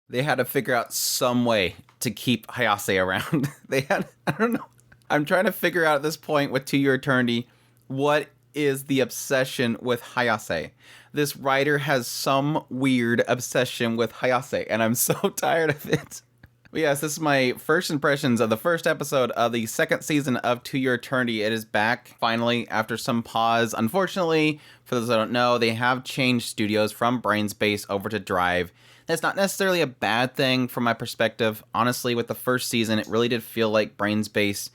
They had to figure out some way to keep Hayase around. I don't know. I'm trying to figure out at this point with To Your Eternity, what is the obsession with Hayase? This writer has some weird obsession with Hayase, and I'm so tired of it. But yes, this is my first impressions of the first episode of the second season of To Your Eternity. It is back, finally, after some pause. Unfortunately, for those that don't know, they have changed studios from Brainspace over to Drive. That's not necessarily a bad thing from my perspective. Honestly, with the first season, it really did feel like Brainspace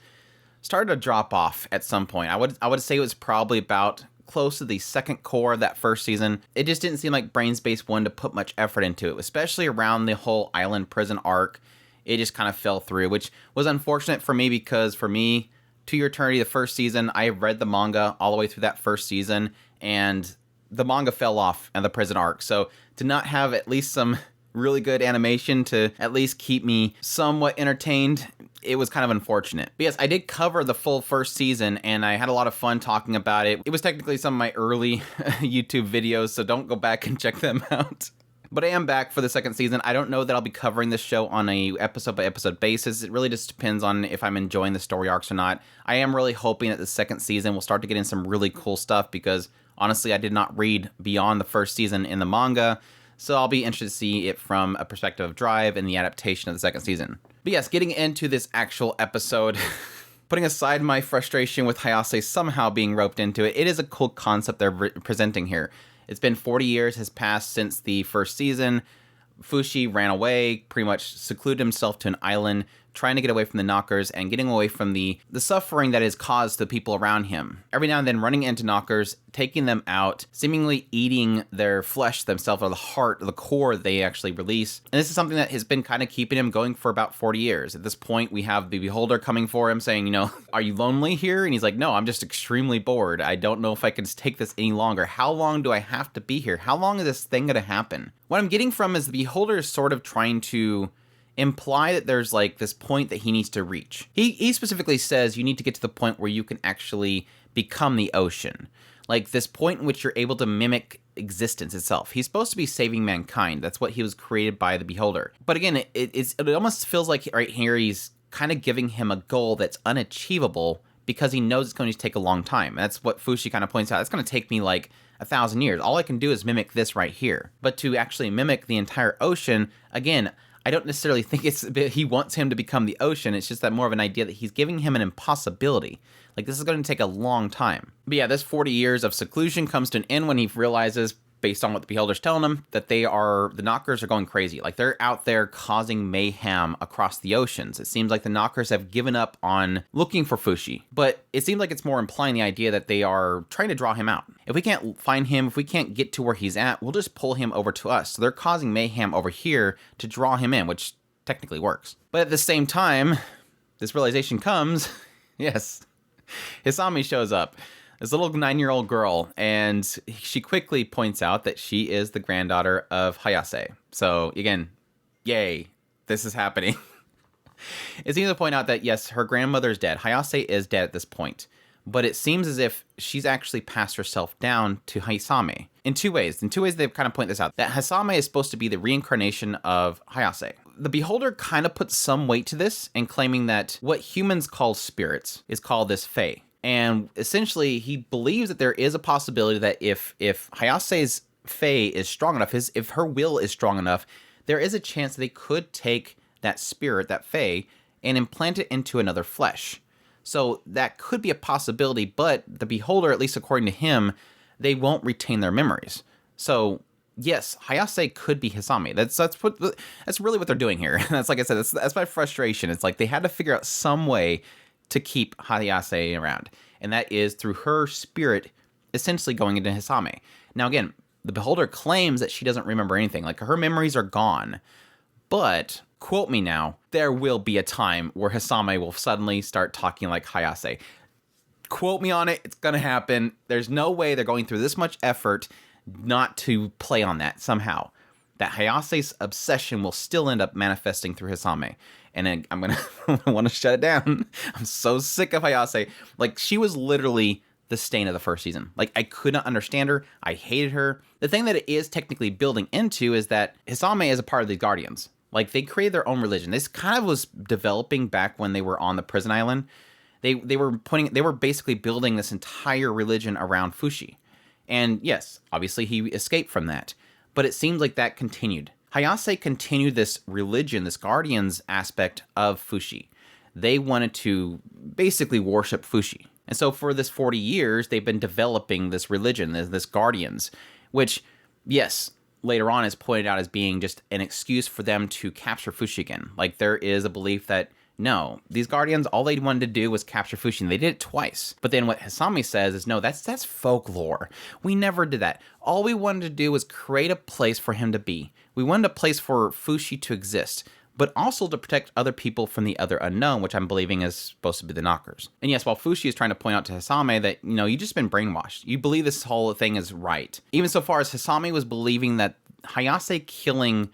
started to drop off at some point. I would say it was probably about close to the second core of that first season. It just didn't seem like Brainspace wanted to put much effort into it, especially around the whole island prison arc. It just kind of fell through, which was unfortunate for me because for me, To Your Eternity, the first season, I read the manga all the way through that first season, and the manga fell off in the prison arc. So to not have at least some really good animation to at least keep me somewhat entertained, it was kind of unfortunate. But yes, I did cover the full first season, and I had a lot of fun talking about it. It was technically some of my early YouTube videos, so don't go back and check them out. But I am back for the second season. I don't know that I'll be covering this show on a episode-by-episode basis. It really just depends on if I'm enjoying the story arcs or not. I am really hoping that the second season will start to get in some really cool stuff because, honestly, I did not read beyond the first season in the manga, so I'll be interested to see it from a perspective of Drive and the adaptation of the second season. But yes, getting into this actual episode, putting aside my frustration with Hayase somehow being roped into it, it is a cool concept they're presenting here. It's been 40 years has passed since the first season. Fushi ran away, pretty much secluded himself to an island, trying to get away from the knockers and getting away from the suffering that is caused to the people around him. Every now and then running into knockers, taking them out, seemingly eating their flesh themselves, or the heart, the core they actually release. And this is something that has been kind of keeping him going for about 40 years. At this point, we have the Beholder coming for him saying, are you lonely here? And he's like, no, I'm just extremely bored. I don't know if I can take this any longer. How long do I have to be here? How long is this thing going to happen? What I'm getting from is the Beholder is sort of trying to imply that there's like this point that he needs to reach. He specifically says you need to get to the point where you can actually become the ocean. Like this point in which you're able to mimic existence itself. He's supposed to be saving mankind. That's what he was created by the Beholder. But again, it almost feels like right here he's kind of giving him a goal that's unachievable because he knows it's going to take a long time. That's what Fushi kind of points out. It's going to take me like 1,000 years. All I can do is mimic this right here. But to actually mimic the entire ocean, again, I don't necessarily think he wants him to become the ocean. It's just that more of an idea that he's giving him an impossibility. Like, this is going to take a long time. But yeah, this 40 years of seclusion comes to an end when he realizes, based on what the Beholder's telling him, that the knockers are going crazy. Like, they're out there causing mayhem across the oceans. It seems like the knockers have given up on looking for Fushi. But it seems like it's more implying the idea that they are trying to draw him out. If we can't find him, if we can't get to where he's at, we'll just pull him over to us. So they're causing mayhem over here to draw him in, which technically works. But at the same time, this realization comes, yes, Hisame shows up. This little 9-year-old girl, and she quickly points out that she is the granddaughter of Hayase. So again, yay, this is happening. It seems to point out that yes, her grandmother is dead. Hayase is dead at this point, but it seems as if she's actually passed herself down to Hisame in two ways. They've kind of point this out, that Hisame is supposed to be the reincarnation of Hayase. The Beholder kind of puts some weight to this in claiming that what humans call spirits is called this Fae. And essentially, he believes that there is a possibility that if Hayase's Fae is strong enough, if her will is strong enough, there is a chance that they could take that spirit, that Fae, and implant it into another flesh. So that could be a possibility, but the Beholder, at least according to him, they won't retain their memories. So yes, Hayase could be Hisame. That's really what they're doing here. That's like I said, that's my frustration. It's like they had to figure out some way to keep Hayase around, and that is through her spirit essentially going into Hisame. Now again, the Beholder claims that she doesn't remember anything, like her memories are gone, but, quote me now, there will be a time where Hisame will suddenly start talking like Hayase. Quote me on it, it's gonna happen. There's no way they're going through this much effort not to play on that somehow. That Hayase's obsession will still end up manifesting through Hisame. And then I'm going to want to shut it down. I'm so sick of Hayase. Like, she was literally the stain of the first season. Like, I could not understand her. I hated her. The thing that it is technically building into is that Hisame is a part of the Guardians. Like, they created their own religion. This kind of was developing back when they were on the prison island. They were basically building this entire religion around Fushi. And yes, obviously he escaped from that. But it seemed like that continued. Hayase continued this religion, this guardians aspect of Fushi. They wanted to basically worship Fushi. And so for this 40 years, they've been developing this religion, this guardians, which, yes, later on is pointed out as being just an excuse for them to capture Fushi again. Like, there is a belief that, no, these guardians, all they wanted to do was capture Fushi, and they did it twice. But then what Hisame says is, no, that's folklore. We never did that. All we wanted to do was create a place for him to be. We wanted a place for Fushi to exist, but also to protect other people from the other unknown, which I'm believing is supposed to be the knockers. And yes, while Fushi is trying to point out to Hisame that, you just been brainwashed. You believe this whole thing is right. Even so far as Hisame was believing that Hayase killing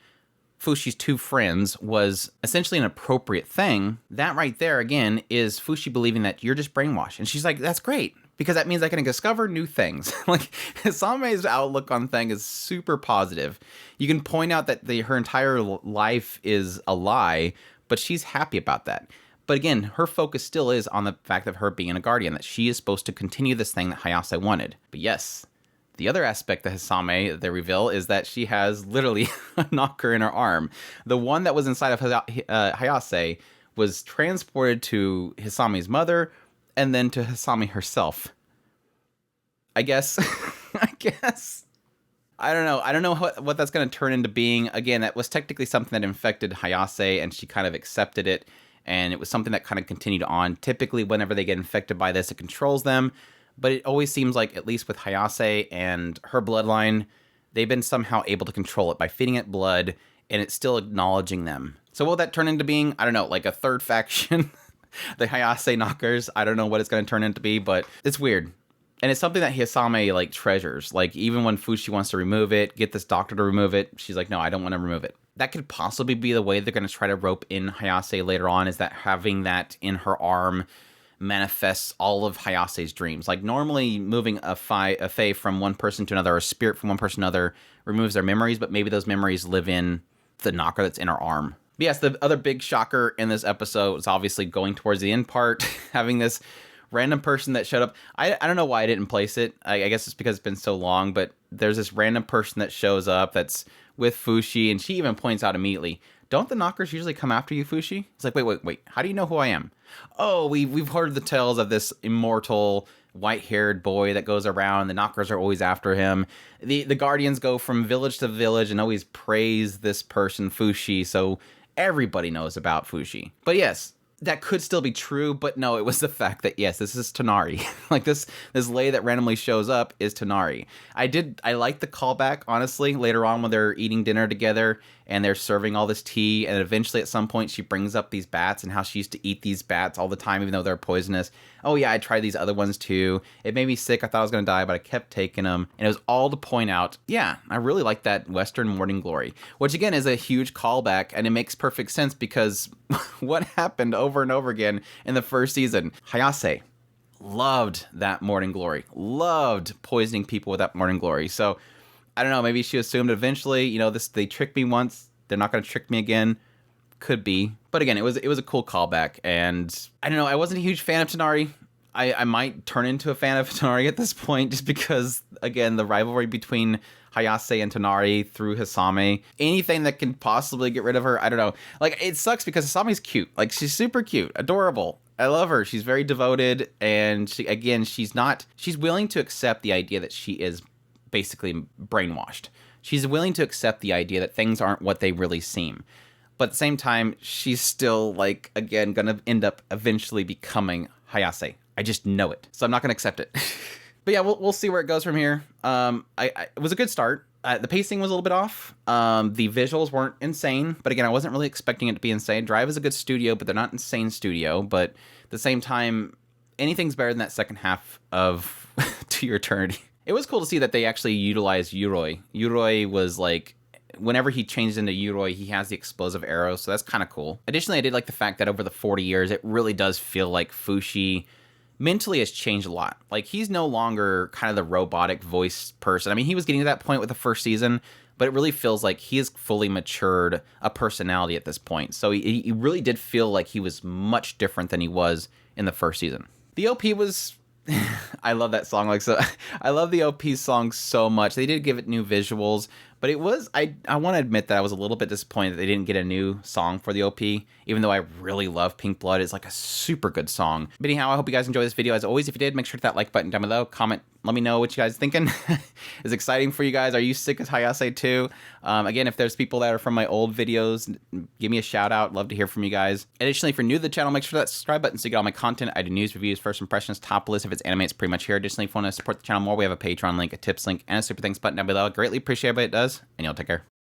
Fushi's two friends was essentially an appropriate thing, that right there, again, is Fushi believing that you're just brainwashed. And she's like, that's great, because that means I can discover new things. Like, Hisame's outlook on things is super positive. You can point out that her entire life is a lie, but she's happy about that. But again, her focus still is on the fact of her being a guardian, that she is supposed to continue this thing that Hayase wanted. But yes, the other aspect that Hisame, they reveal, is that she has literally a knocker in her arm. The one that was inside of Hayase was transported to Hisame's mother and then to Hisame herself. I guess. I don't know. I don't know what that's going to turn into being. Again, that was technically something that infected Hayase, and she kind of accepted it. And it was something that kind of continued on. Typically, whenever they get infected by this, it controls them. But it always seems like, at least with Hayase and her bloodline, they've been somehow able to control it by feeding it blood, and it's still acknowledging them. So will that turn into being, I don't know, like a third faction? The Hayase knockers? I don't know what it's going to turn into be, but it's weird. And it's something that Hisame, like, treasures. Like, even when Fushi wants to remove it, get this doctor to remove it, she's like, no, I don't want to remove it. That could possibly be the way they're going to try to rope in Hayase later on, is that having that in her arm manifests all of Hayase's dreams. Like, normally moving a fae from one person to another, or a spirit from one person to another, removes their memories, but maybe those memories live in the knocker that's in her arm. But yes, the other big shocker in this episode was obviously going towards the end part, having this random person that showed up. I don't know why I didn't place it. I guess it's because it's been so long, but there's this random person that shows up that's with Fushi, and she even points out immediately, don't the knockers usually come after you, Fushi? It's like, wait, how do you know who I am? Oh, we've heard the tales of this immortal white-haired boy that goes around. The knockers are always after him. The guardians go from village to village and always praise this person, Fushi, so everybody knows about Fushi. But yes, that could still be true, but no, it was the fact that, yes, this is Tonari. Like, this lady that randomly shows up is Tonari. I like the callback, honestly, later on when they're eating dinner together and they're serving all this tea, and eventually at some point she brings up these bats and how she used to eat these bats all the time even though they're poisonous. Oh yeah, I tried these other ones too. It made me sick. I thought I was going to die, but I kept taking them. And it was all to point out, yeah, I really like that Western Morning Glory, which again is a huge callback, and it makes perfect sense because what happened over and over again in the first season? Hayase loved that Morning Glory, loved poisoning people with that Morning Glory. So I don't know, maybe she assumed eventually, they tricked me once, they're not going to trick me again. Could be. But again, it was a cool callback, and I don't know, I wasn't a huge fan of Tonari. I might turn into a fan of Tonari at this point, just because, again, the rivalry between Hayase and Tonari through Hisame, anything that can possibly get rid of her, I don't know. Like, it sucks because Hisame's cute. Like, she's super cute, adorable. I love her. She's very devoted, and she's willing to accept the idea that she is basically brainwashed. She's willing to accept the idea that things aren't what they really seem. But at the same time, she's still, like, again, going to end up eventually becoming Hayase. I just know it. So I'm not going to accept it. But yeah, we'll see where it goes from here. It was a good start. The pacing was a little bit off. The visuals weren't insane. But again, I wasn't really expecting it to be insane. Drive is a good studio, but they're not insane studio. But at the same time, anything's better than that second half of To Your Eternity. It was cool to see that they actually utilized Yuroi. Yuroi was like, whenever he changes into Yuroi, he has the explosive arrows, so that's kind of cool. Additionally, I did like the fact that over the 40 years, it really does feel like Fushi mentally has changed a lot. Like, he's no longer kind of the robotic voice person. I mean, he was getting to that point with the first season, but it really feels like he has fully matured a personality at this point. So he really did feel like he was much different than he was in the first season. The OP was... I love that song. Like, so I love the OP song so much. They did give it new visuals, but it was, I want to admit that I was a little bit disappointed that they didn't get a new song for the OP, even though I really love Pink Blood. It's like a super good song. But anyhow, I hope you guys enjoyed this video. As always, if you did, make sure to hit that like button down below. Comment, let me know what you guys are thinking. Is it exciting for you guys? Are you sick of Hayase too? Again, if there's people that are from my old videos, give me a shout out. Love to hear from you guys. Additionally, if you're new to the channel, make sure that subscribe button so you get all my content. I do news, reviews, first impressions, top list. If it's anime, it's pretty much here. Additionally, if you want to support the channel more, we have a Patreon link, a tips link, and a super thanks button down below. I greatly appreciate it, but it does. And y'all take care.